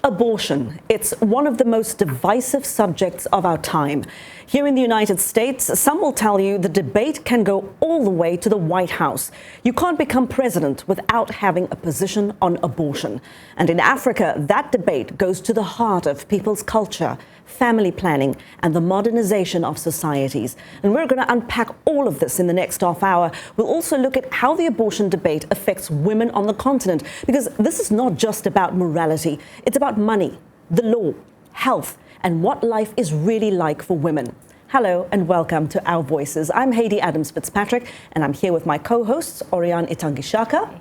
Abortion. It's one of the most divisive subjects of our time. Here in the United States, some will tell you the debate can go all the way to the White House. You can't become president without having a position on abortion. And in Africa, that debate goes to the heart of people's culture, family planning, and the modernization of societies. And we're going to unpack all of this in the next half hour. We'll also look at how the abortion debate affects women on the continent, because this is not just about morality. It's about money, the law, health, and what life is really like for women. Hello and welcome to Our Voices. I'm Haiti Adams Fitzpatrick, and I'm here with my co-hosts, Oriane Itangishaka.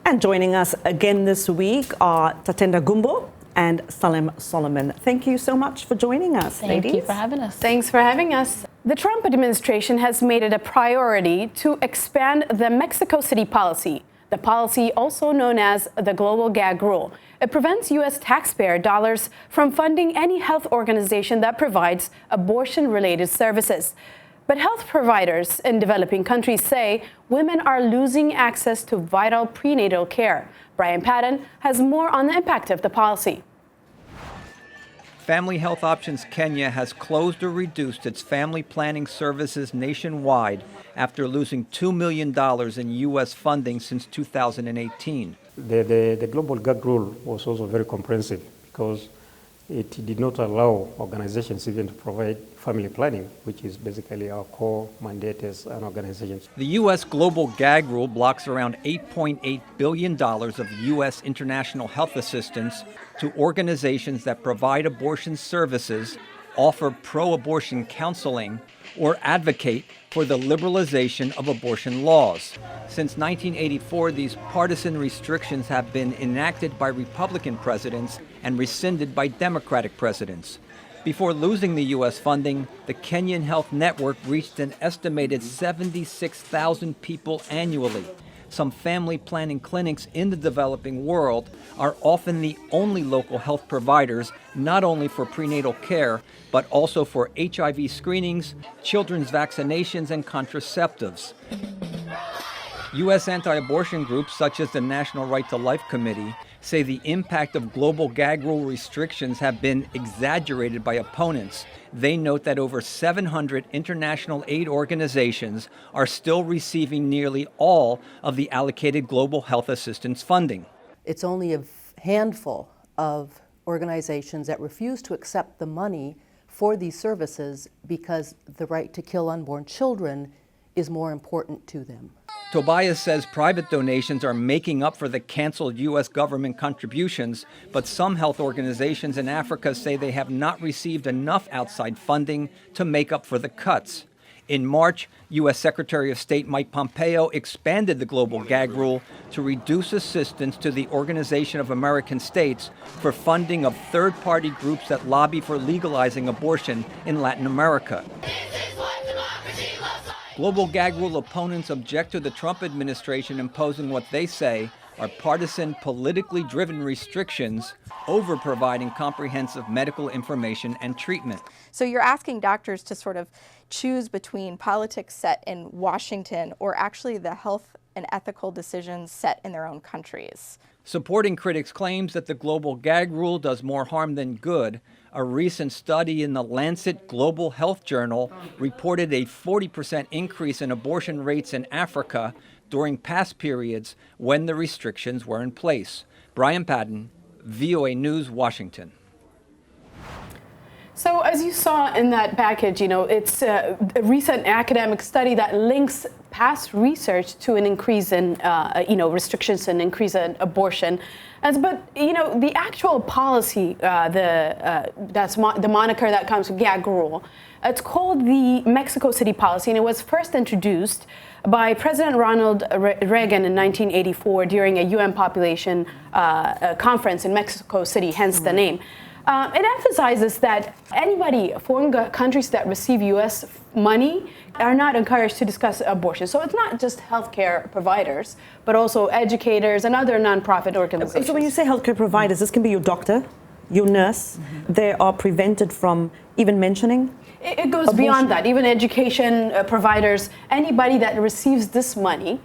And joining us again this week are Tatenda Gumbo and Salem Solomon. Thank you so much for joining us, ladies. Thank you for having us. Thanks for having us. The Trump administration has made it a priority to expand the Mexico City policy, the policy also known as the Global Gag Rule. It prevents U.S. taxpayer dollars from funding any health organization that provides abortion-related services. But health providers in developing countries say women are losing access to vital prenatal care. Brian Patton has more on the impact of the policy. Family Health Options Kenya has closed or reduced its family planning services nationwide after losing $2 million in U.S. funding since 2018. The Global Gag Rule was also very comprehensive because it did not allow organizations even to provide family planning, which is basically our core mandate as an organization. The U.S. Global Gag Rule blocks around $8.8 billion of U.S. international health assistance to organizations that provide abortion services, offer pro-abortion counseling, or advocate for the liberalization of abortion laws. Since 1984, these partisan restrictions have been enacted by Republican presidents and rescinded by Democratic presidents. Before losing the U.S. funding, the Kenyan Health Network reached an estimated 76,000 people annually. Some family planning clinics in the developing world are often the only local health providers, not only for prenatal care, but also for HIV screenings, children's vaccinations, and contraceptives. U.S. anti-abortion groups such as the National Right to Life Committee say the impact of global gag rule restrictions have been exaggerated by opponents. They note that over 700 international aid organizations are still receiving nearly all of the allocated global health assistance funding. It's only a handful of organizations that refuse to accept the money for these services because the right to kill unborn children is more important to them. Tobias says private donations are making up for the canceled U.S. government contributions, but some health organizations in Africa say they have not received enough outside funding to make up for the cuts. In March, U.S. Secretary of State Mike Pompeo expanded the Global Gag Rule to reduce assistance to the Organization of American States for funding of third-party groups that lobby for legalizing abortion in Latin America. Global Gag Rule opponents object to the Trump administration imposing what they say are partisan, politically driven restrictions over providing comprehensive medical information and treatment. So you're asking doctors to sort of choose between politics set in Washington or actually the health and ethical decisions set in their own countries. Supporting critics claims that the Global Gag Rule does more harm than good. A recent study in the Lancet Global Health Journal reported a 40% increase in abortion rates in Africa during past periods when the restrictions were in place. Brian Patton, VOA News, Washington. So as you saw in that package, it's a recent academic study that links past research to an increase in, restrictions and increase in abortion. But the actual policy, that's the moniker that comes with Gag Rule, it's called the Mexico City policy, and it was first introduced by President Ronald Reagan in 1984 during a UN population conference in Mexico City, hence the name. It emphasizes that foreign countries that receive U.S. money are not encouraged to discuss abortion. So it's not just healthcare providers, but also educators and other nonprofit organizations. So when you say healthcare providers, this can be your doctor, your nurse. They are prevented from even mentioning it goes beyond that. Even education providers, anybody that receives this money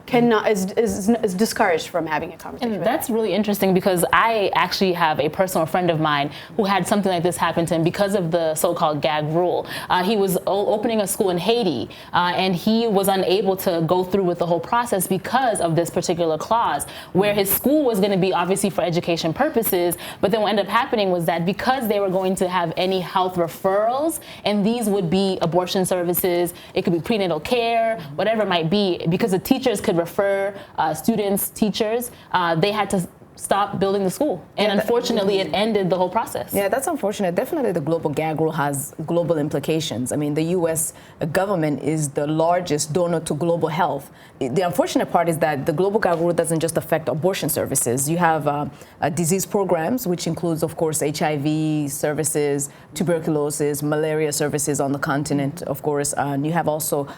cannot is discouraged from having a conversation. And that's really interesting because I actually have a personal friend of mine who had something like this happen to him because of the so-called gag rule. He was opening a school in Haiti, and he was unable to go through with the whole process because of this particular clause, where his school was going to be obviously for education purposes, but then what ended up happening was that because they were going to have any health referrals, and these would be abortion services, it could be prenatal care, whatever it might be, because the teachers could refer students, teachers, they had to stop building the school. And unfortunately, it ended the whole process. Yeah, that's unfortunate. Definitely the global gag rule has global implications. I mean, the U.S. government is the largest donor to global health. The unfortunate part is that the global gag rule doesn't just affect abortion services. You have disease programs, which includes, of course, HIV services, tuberculosis, malaria services on the continent, of course. And you have also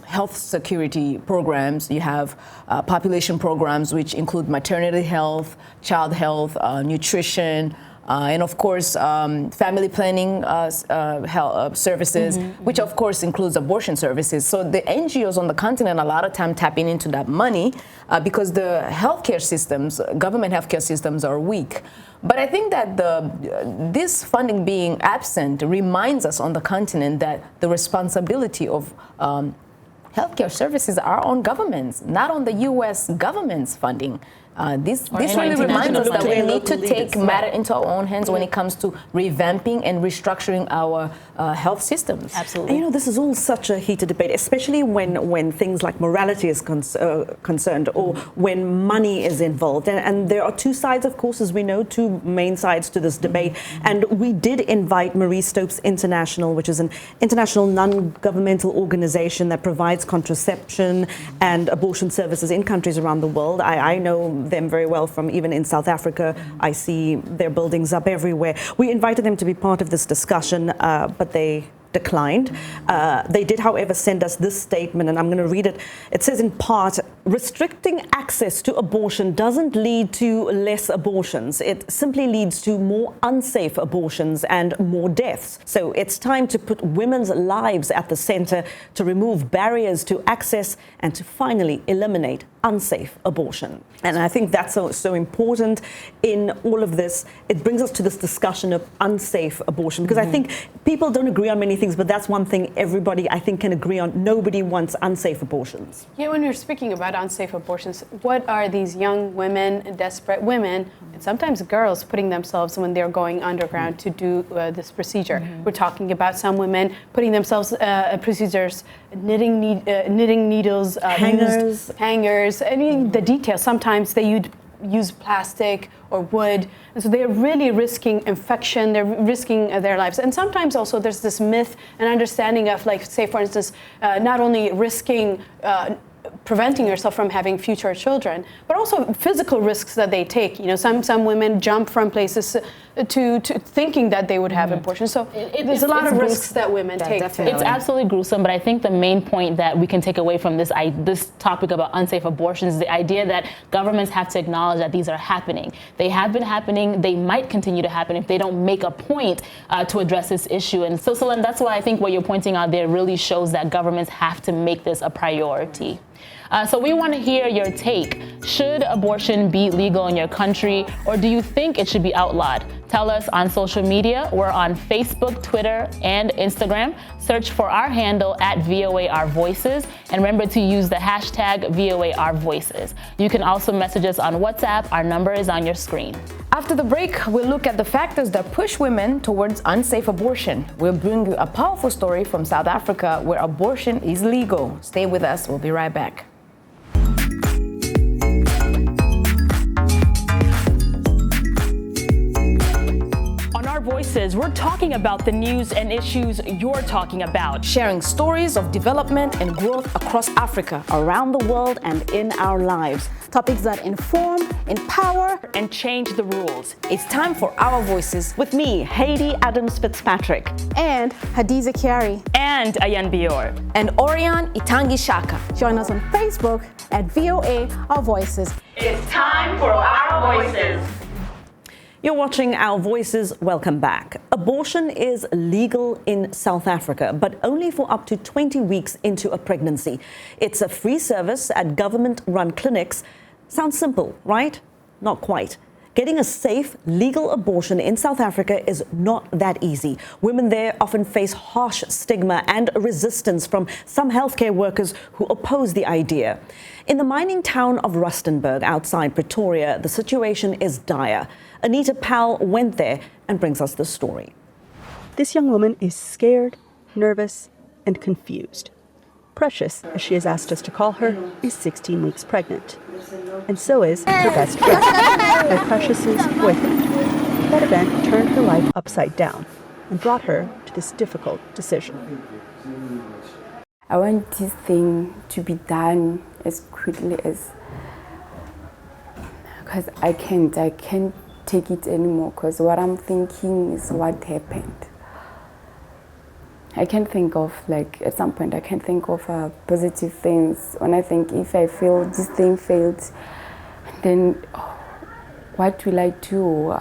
health security programs. You have population programs, which include maternity health, child health, nutrition, and of course, family planning health, services, which of course includes abortion services. So the NGOs on the continent a lot of time tapping into that money because the healthcare systems, government healthcare systems are weak. But I think that this funding being absent reminds us on the continent that the responsibility of healthcare services are on governments, not on the U.S. government's funding. This really reminds us that we need to take matter into our own hands when it comes to revamping and restructuring our health systems. Absolutely. And, you know, this is all such a heated debate, especially when things like morality is concerned or when money is involved. And there are two sides, of course, as we know, two main sides to this debate. And we did invite Marie Stopes International, which is an international non-governmental organization that provides contraception and abortion services in countries around the world. I know them very well from even in South Africa. I see their buildings up everywhere. We invited them to be part of this discussion, but they declined. They did, however, send us this statement, and I'm going to read it. It says in part, restricting access to abortion doesn't lead to less abortions. It simply leads to more unsafe abortions and more deaths. So it's time to put women's lives at the center, to remove barriers to access, and to finally eliminate unsafe abortion. And I think that's so important in all of this. It brings us to this discussion of unsafe abortion, because I think people don't agree on many things, but that's one thing everybody, I think, can agree on. Nobody wants unsafe abortions. Yeah, when you're speaking about unsafe abortions, what are these young women, desperate women, and sometimes girls putting themselves when they're going underground to do this procedure? We're talking about some women putting themselves procedures, knitting needles, hangers, any the details. Sometimes they use plastic or wood, and so they're really risking infection, they're risking their lives. And sometimes also there's this myth and understanding of, like, say for instance, not only risking preventing yourself from having future children, but also physical risks that they take. You know, some women jump from places to thinking that they would have abortion. So there's a lot of risks that women take. It's absolutely gruesome, but I think the main point that we can take away from this topic about unsafe abortions is the idea that governments have to acknowledge that these are happening. They have been happening. They might continue to happen if they don't make a point to address this issue. And so, Salem, that's why I think what you're pointing out there really shows that governments have to make this a priority. So we want to hear your take. Should abortion be legal in your country, or do you think it should be outlawed? Tell us on social media. We're on Facebook, Twitter, and Instagram. Search for our handle at VOA Our Voices, and remember to use the hashtag VOA Our Voices. You can also message us on WhatsApp. Our number is on your screen. After the break, we'll look at the factors that push women towards unsafe abortion. We'll bring you a powerful story from South Africa where abortion is legal. Stay with us. We'll be right back. Voices, we're talking about the news and issues you're talking about. Sharing stories of development and growth across Africa, around the world, and in our lives. Topics that inform, empower, and change the rules. It's time for Our Voices. With me, Haiti Adams Fitzpatrick. And Hadiza Kiari. And Ayan Bior. And Orion Itangi Shaka. Join us on Facebook at VOA Our Voices. It's time for Our Voices. You're watching Our Voices. Welcome back. Abortion is legal in South Africa, but only for up to 20 weeks into a pregnancy. It's a free service at government-run clinics. Sounds simple, right? Not quite. Getting a safe, legal abortion in South Africa is not that easy. Women there often face harsh stigma and resistance from some healthcare workers who oppose the idea. In the mining town of Rustenburg outside Pretoria, the situation is dire. Anita Powell went there and brings us the story. This young woman is scared, nervous, and confused. Precious, as she has asked us to call her, is 16 weeks pregnant. And so is her best friend, and Precious's boyfriend. That event turned her life upside down and brought her to this difficult decision. I want this thing to be done as quickly as, because I can't take it anymore, because what I'm thinking is what happened. I can't think of, at some point, I can't think of positive things. When I think, if I feel this thing failed, then what will I do?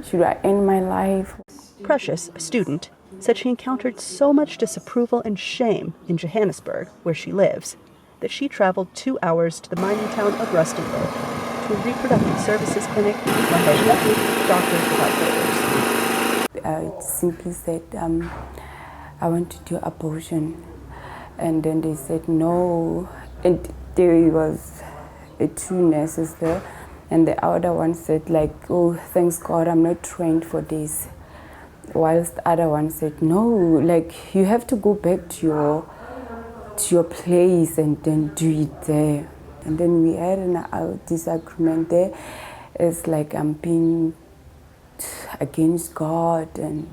Should I end my life? Precious, a student, said she encountered so much disapproval and shame in Johannesburg, where she lives, that she traveled 2 hours to the mining town of Rustenburg to a reproductive services clinic run by Doctors Without Borders. I simply said, I want to do abortion, and then they said no, and there was two nurses there, and the other one said oh, thanks God, I'm not trained for this, whilst the other one said no, you have to go back to your place and then do it there. And then we had a disagreement there. It's I'm being against God and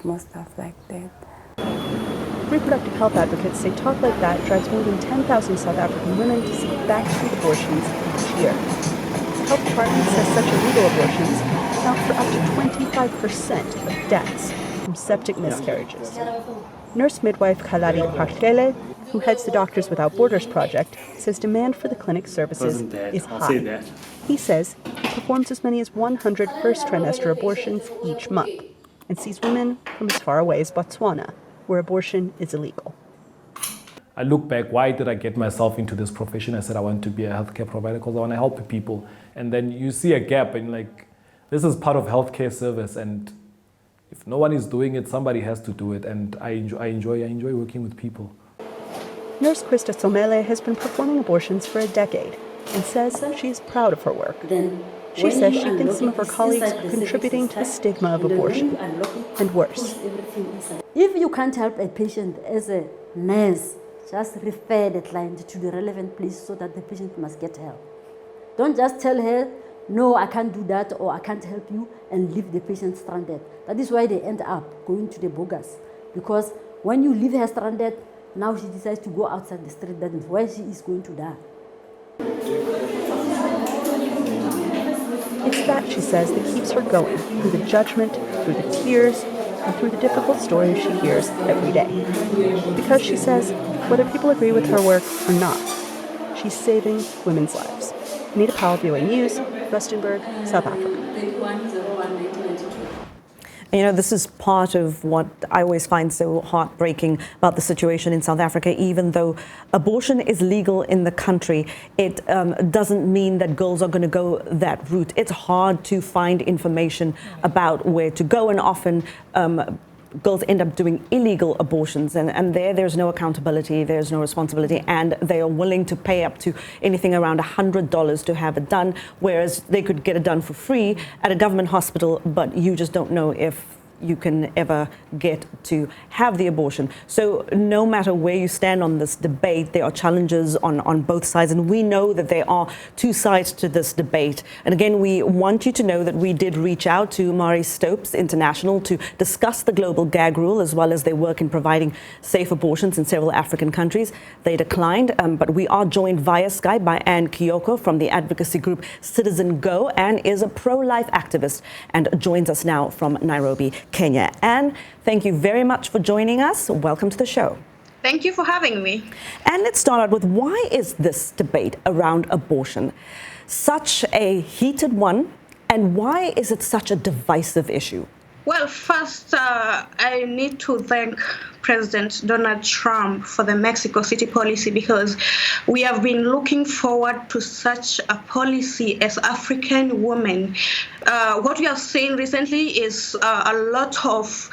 more stuff like that. Reproductive health advocates say talk like that drives more than 10,000 South African women to seek backstreet abortions each year. The health department says such illegal abortions account for up to 25% of deaths from septic miscarriages. Nurse midwife Khaladi Parkele, who heads the Doctors Without Borders project, says demand for the clinic services is high. He says he performs as many as 100 first trimester abortions each month, and sees women from as far away as Botswana, where abortion is illegal. I look back, why did I get myself into this profession? I said I want to be a healthcare provider because I want to help people. And then you see a gap and this is part of healthcare service, and if no one is doing it, somebody has to do it, and I enjoy working with people. Nurse Krista Somele has been performing abortions for a decade and says she's proud of her work. She says she thinks some of her colleagues are contributing to the stigma of abortion, and worse. If you can't help a patient as a nurse, just refer the client to the relevant place so that the patient must get help. Don't just tell her, no, I can't do that, or I can't help you, and leave the patient stranded. That is why they end up going to the bogus. Because when you leave her stranded, now she decides to go outside the street, that is where she is going to die. It's that, she says, that keeps her going, through the judgment, through the tears, and through the difficult stories she hears every day. Because, she says, whether people agree with her work or not, she's saving women's lives. Anita Powell, VOA News, Rustenburg, South Africa. You know, this is part of what I always find so heartbreaking about the situation in South Africa. Even though abortion is legal in the country, it doesn't mean that girls are going to go that route. It's hard to find information about where to go, and often girls end up doing illegal abortions, and there's no accountability, there's no responsibility, and they are willing to pay up to anything around $100 to have it done, whereas they could get it done for free at a government hospital, but you just don't know if you can ever get to have the abortion. So no matter where you stand on this debate, there are challenges on both sides, and we know that there are two sides to this debate. And again, we want you to know that we did reach out to Marie Stopes International to discuss the Global Gag Rule as well as their work in providing safe abortions in several African countries. They declined, but we are joined via Skype by Ann Kioko from the advocacy group CitizenGo. Ann is a pro-life activist and joins us now from Nairobi, Kenya. Ann, thank you very much for joining us. Welcome to the show. Thank you for having me. And let's start out with, why is this debate around abortion such a heated one And why is it such a divisive issue? Well, first, I need to thank President Donald Trump for the Mexico City policy, because we have been looking forward to such a policy as African women. What we have seen recently is a lot of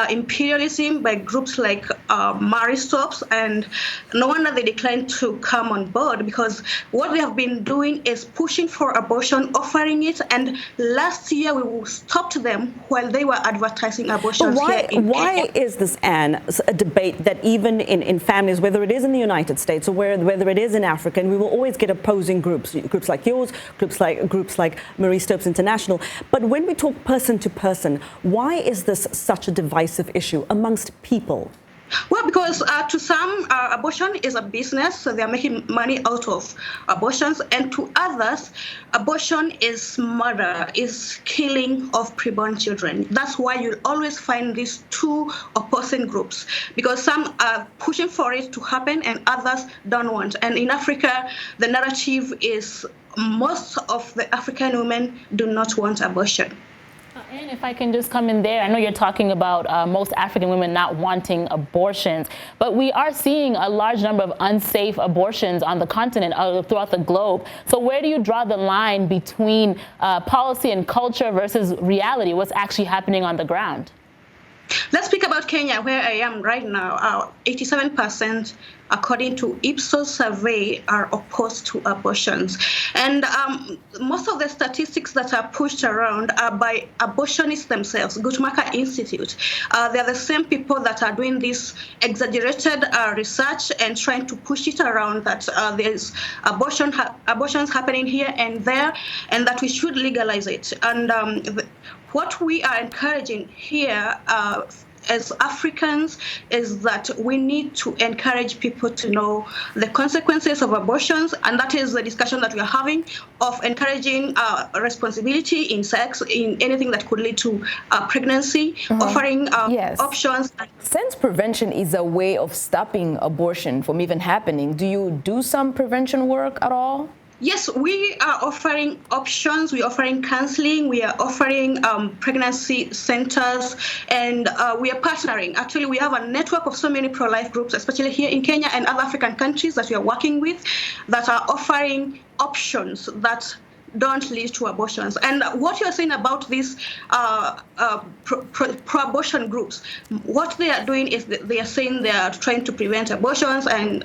imperialism by groups like Maristops, and no wonder they declined to come on board, because what we have been doing is pushing for abortion, offering it, and last year we stopped them while they were advertising abortions. But why is this, Anne, a debate that even in families, whether it is in the United States or whether it is in Africa, and we will always get opposing groups like yours, groups like Marie Stopes International. But when we talk person to person, why is this such a divisive issue amongst people? Well, because to some, abortion is a business, so they're making money out of abortions. And to others, abortion is murder, is killing of preborn children. That's why you'll always find these two opposing groups, because some are pushing for it to happen and others don't want. And in Africa, the narrative is most of the African women do not want abortion. And if I can just come in there, I know you're talking about most African women not wanting abortions, but we are seeing a large number of unsafe abortions on the continent, throughout the globe. So where do you draw the line between policy and culture versus reality? What's actually happening on the ground? Let's speak about Kenya, where I am right now. 87%, according to Ipsos survey, are opposed to abortions. And most of the statistics that are pushed around are by abortionists themselves, Guttmacher Institute. They're the same people that are doing this exaggerated research and trying to push it around that there's abortions happening here and there, and that we should legalize it. And what we are encouraging here as Africans is that we need to encourage people to know the consequences of abortions, and that is the discussion that we are having, of encouraging responsibility in sex, in anything that could lead to pregnancy, offering options. Since prevention is a way of stopping abortion from even happening, do you do some prevention work at all? Yes, we are offering options, we are offering counseling, we are offering pregnancy centers, and we are partnering. Actually, we have a network of so many pro-life groups, especially here in Kenya and other African countries that we are working with, that are offering options that don't lead to abortions. And what you're saying about these pro-abortion groups, what they are doing is they are saying they are trying to prevent abortions and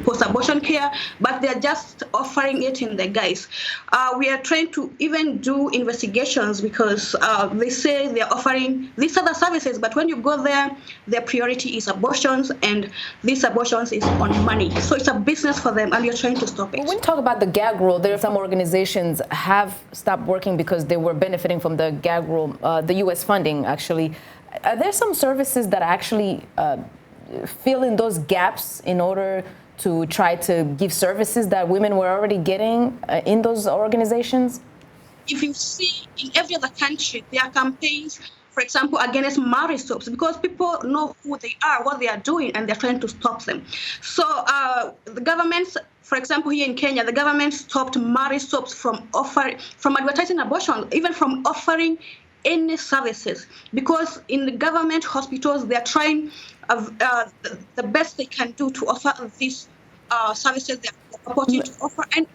post-abortion care, but they're just offering it in the guise. We are trying to even do investigations, because they say they're offering these other services, but when you go there, their priority is abortions, and these abortions is on money. So it's a business for them, and you're trying to stop it. When you talk about the gag rule, there are some organizations have stopped working because they were benefiting from the gag rule, the U.S. funding, actually. Are there some services that actually fill in those gaps in order to try to give services that women were already getting in those organizations? If you see in every other country, there are campaigns, for example, against Maristops, because people know who they are, what they are doing, and they're trying to stop them. So the governments, for example, here in Kenya, the government stopped Maristops from advertising abortion, even from offering any services, because in the government hospitals, they are trying the best they can do to offer these services they are purporting to offer. And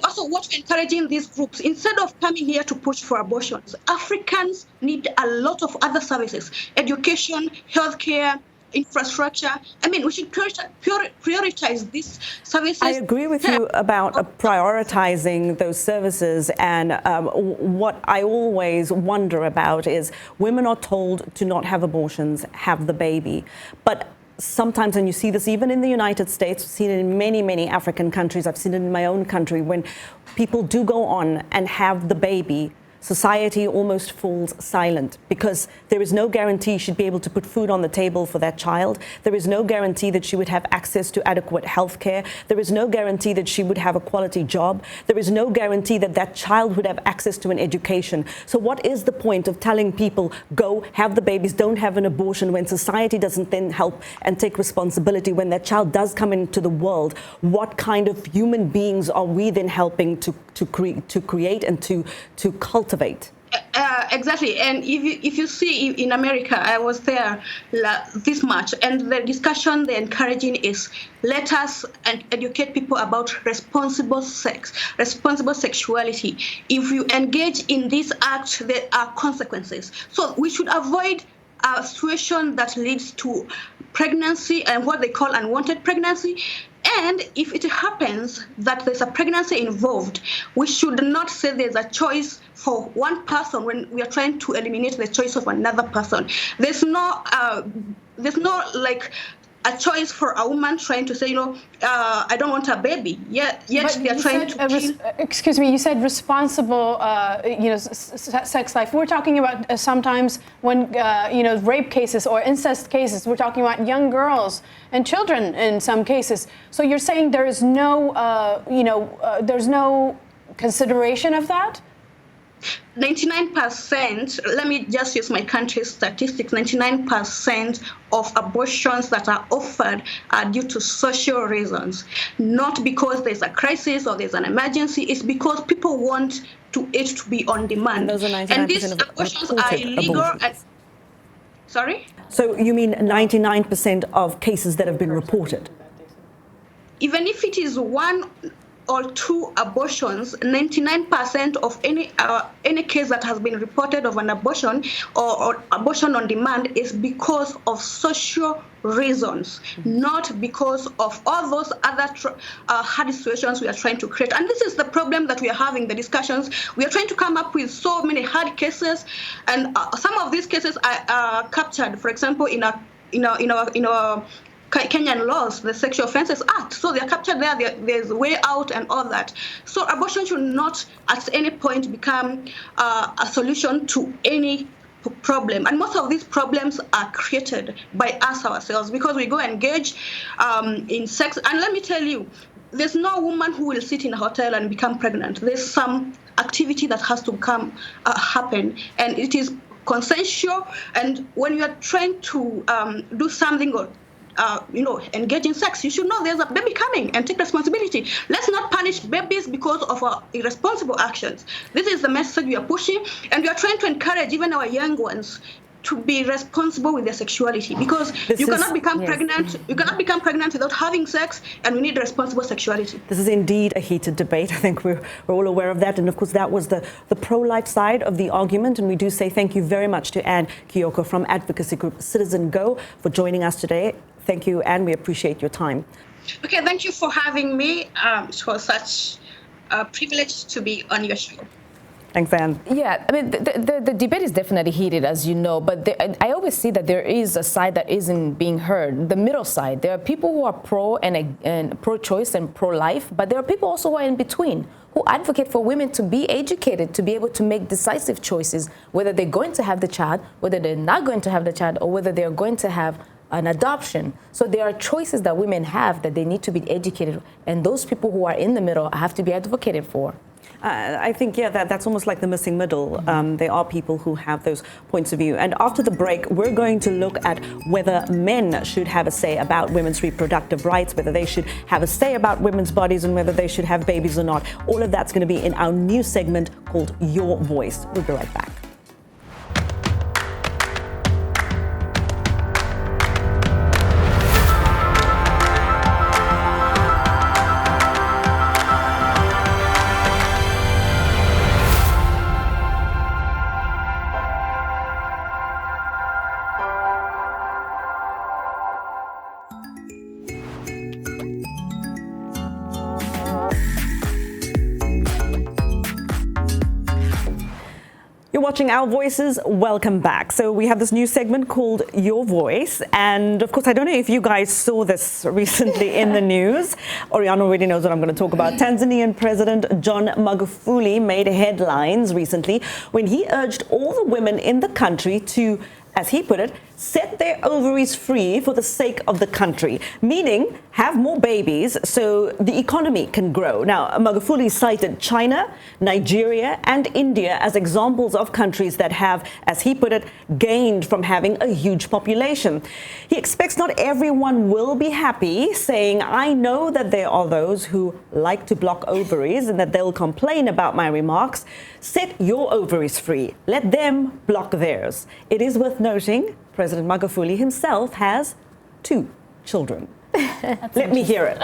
also what we're encouraging these groups, instead of coming here to push for abortions, Africans need a lot of other services: education, healthcare, infrastructure. I mean, we should prioritize these services. I agree with you about prioritizing those services. And what I always wonder about is women are told to not have abortions, have the baby. But sometimes, and you see this even in the United States, I've seen it in many, many African countries, I've seen it in my own country, when people do go on and have the baby, society almost falls silent because there is no guarantee she'd be able to put food on the table for that child. There is no guarantee that she would have access to adequate health care. There is no guarantee that she would have a quality job. There is no guarantee that that child would have access to an education. So what is the point of telling people, go have the babies, don't have an abortion, when society doesn't then help and take responsibility when that child does come into the world? What kind of human beings are we then helping to create and to cultivate? Exactly, and if you see in America, I was there this March, and the discussion they're encouraging is let us educate people about responsible sex, responsible sexuality. If you engage in this act, there are consequences. So we should avoid a situation that leads to pregnancy and what they call unwanted pregnancy. And if it happens that there's a pregnancy involved, we should not say there's a choice for one person when we are trying to eliminate the choice of another person. There's no like a choice for a woman trying to say, I don't want a baby. Yet they're trying to kill. Excuse me, you said responsible, sex life. We're talking about sometimes when, rape cases or incest cases, we're talking about young girls and children in some cases. So you're saying there is no, there's no consideration of that? 99%, let me just use my country's statistics, 99% of abortions that are offered are due to social reasons, not because there's a crisis or there's an emergency. It's because people want it to be on demand. And these abortions are illegal. Sorry? So you mean 99% of cases that have been reported? Even if it is one or two abortions, 99% of any case that has been reported of an abortion or abortion on demand is because of social reasons, not because of all those other hard situations we are trying to create. And this is the problem that we are having, the discussions. We are trying to come up with so many hard cases, and some of these cases are captured, for example, in our Kenyan laws, the Sexual Offences Act. So they're captured there, there's a way out and all that. So abortion should not at any point become a solution to any problem. And most of these problems are created by us ourselves because we go engage in sex. And let me tell you, there's no woman who will sit in a hotel and become pregnant. There's some activity that has to happen, and it is consensual. And when you are trying to do something or engage in sex, you should know there's a baby coming and take responsibility. Let's not punish babies because of our irresponsible actions. This is the message we are pushing, and we are trying to encourage even our young ones to be responsible with their sexuality, because you cannot become pregnant. You cannot become pregnant without having sex, and we need responsible sexuality. This is indeed a heated debate. I think we're all aware of that. And of course, that was the pro-life side of the argument. And we do say thank you very much to Ann Kioko from advocacy group CitizenGo for joining us today. Thank you, Ann. We appreciate your time. Okay, thank you for having me. It was such a privilege to be on your show. Thanks, Ann. Yeah, I mean, the debate is definitely heated, as you know, but I always see that there is a side that isn't being heard, the middle side. There are people who are pro-choice and pro-life, but there are people also who are in between, who advocate for women to be educated, to be able to make decisive choices, whether they're going to have the child, whether they're not going to have the child, or whether they're going to have an adoption. So there are choices that women have that they need to be educated, and those people who are in the middle have to be advocated for. I think, that's almost like the missing middle. There are people who have those points of view. And after the break, we're going to look at whether men should have a say about women's reproductive rights, whether they should have a say about women's bodies, and whether they should have babies or not. All of that's going to be in our new segment called Your Voice. We'll be right back. you're watching Our Voices, welcome back. So we have this new segment called Your Voice. And of course, I don't know if you guys saw this recently in the news. Oriana already knows what I'm going to talk about. Tanzanian President John Magufuli made headlines recently when he urged all the women in the country to, as he put it, set their ovaries free for the sake of the country, meaning have more babies so the economy can grow. Now, Magufuli cited China, Nigeria, and India as examples of countries that have, as he put it, gained from having a huge population. He expects not everyone will be happy, saying, I know that there are those who like to block ovaries and that they'll complain about my remarks. Set your ovaries free. Let them block theirs. It is worth noting President Magufuli himself has 2 children. Let me hear it.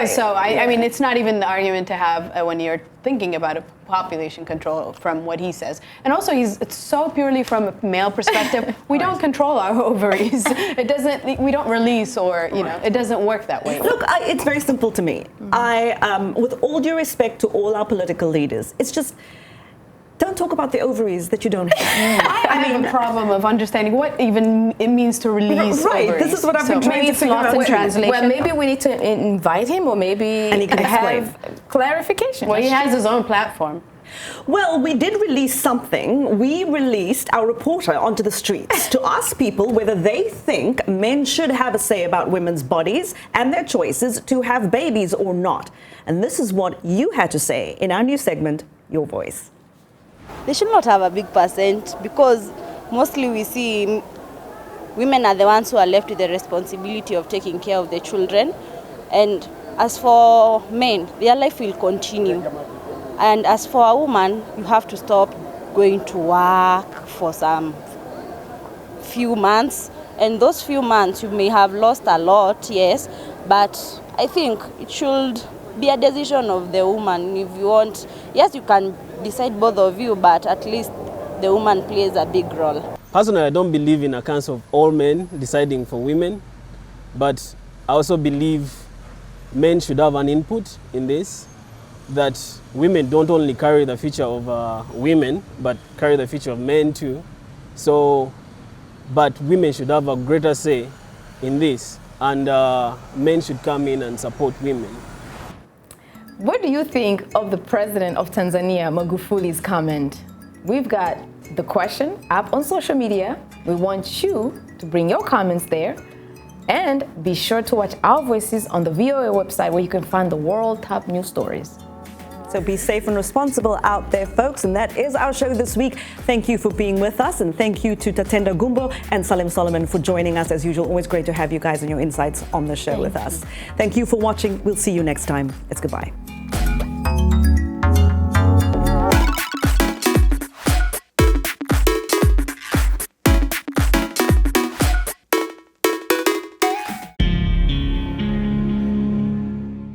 So, I mean, it's not even the argument to have when you're thinking about a population control from what he says. And also, it's so purely from a male perspective. We don't control our ovaries. We don't release or, it doesn't work that way. Look, it's very simple to me. With all due respect to all our political leaders, it's just, don't talk about the ovaries that you don't have. I have a problem of understanding what even it means to release Right, ovaries. this is what I've been trying to figure out. Well, maybe we need to invite him, or maybe and he can have clarification. Well, he has his own platform. Well, we did release something. We released our reporter onto the streets to ask people whether they think men should have a say about women's bodies and their choices to have babies or not. And this is what you had to say in our new segment, Your Voice. They should not have a big percent because mostly we see women are the ones who are left with the responsibility of taking care of the children. And as for men, their life will continue. And as for a woman, you have to stop going to work for some few months. And those few months you may have lost a lot, yes, but I think it should be a decision of the woman. If you want, yes, you can decide both of you, but at least the woman plays a big role. Personally, I don't believe in accounts of all men deciding for women, but I also believe men should have an input in this, that women don't only carry the future of women, but carry the future of men too. So, but women should have a greater say in this, and men should come in and support women. What do you think of the president of Tanzania, Magufuli's comment? We've got the question up on social media. We want you to bring your comments there. And be sure to watch Our Voices on the VOA website where you can find the world top news stories. So be safe and responsible out there, folks. And that is our show this week. Thank you for being with us. And thank you to Tatenda, Gumbo, and Salem Solomon for joining us as usual. Always great to have you guys and your insights on the show with us. Thank you for watching. We'll see you next time. It's goodbye.